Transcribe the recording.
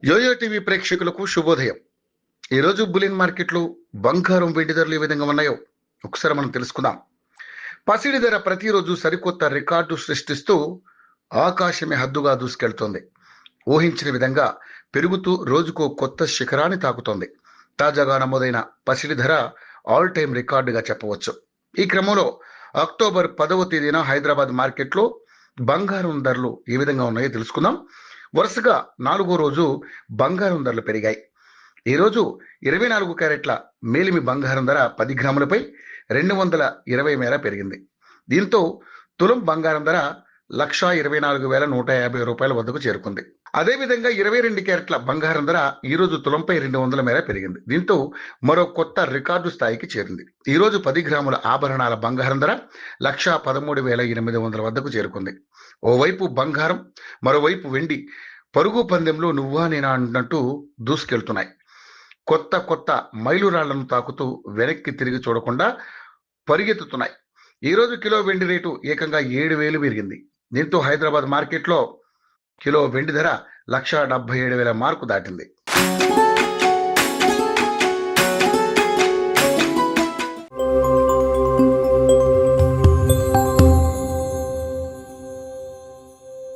Yo-yo TV ప్రేక్షకులకు శుభోదయం. ఈరోజు బులియన్ మార్కెట్లు బంగారం వెండి ధరలు ఏ విధంగా ఉన్నాయో ఒకసారి మనం తెలుసుకుందాం. పసిడి ధర ప్రతిరోజు సరికొత్త రికార్డు సృష్టిస్తూ ఆకాశమే హద్దుగా దూసుకెళ్తోంది. ఊహించిన విధంగా పెరుగుతూ రోజుకో కొత్త శిఖరాన్ని తాకుతోంది. తాజాగా నమోదైన పసిడి ధర ఆల్ టైమ్ రికార్డుగా చెప్పవచ్చు. ఈ క్రమంలో అక్టోబర్ 10వ తేదీన హైదరాబాద్ మార్కెట్లో బంగారం ధరలు ఏ విధంగా ఉన్నాయో తెలుసుకుందాం. వరుసగా 4వ రోజు బంగారం ధరలు పెరిగాయి. ఈరోజు 24 క్యారెట్ల మేలిమి బంగారం ధర 10 గ్రాములపై 220 మేర పెరిగింది. దీంతో తులం బంగారం ధర 1,24,150 రూపాయల వద్దకు చేరుకుంది. అదేవిధంగా 22 క్యారెట్ల బంగారం ధర ఈరోజు తులంపై 200 మేర పెరిగింది. దీంతో మరో కొత్త రికార్డు స్థాయికి చేరింది. ఈరోజు 10 గ్రాముల ఆభరణాల బంగారం ధర 1,13,800 వద్దకు చేరుకుంది. ఓవైపు బంగారం, మరోవైపు వెండి పరుగు పందెంలో నువ్వా నేనా అన్నట్టు దూసుకెళ్తున్నాయి. కొత్త కొత్త మైలురాళ్లను తాకుతూ వెనక్కి తిరిగి చూడకుండా పరిగెత్తుతున్నాయి. ఈరోజు కిలో వెండి రేటు ఏకంగా 7,000 పెరిగింది. దీంతో హైదరాబాద్ మార్కెట్లో కిలో వెండి ధర 1,77,000 మార్కు దాటింది.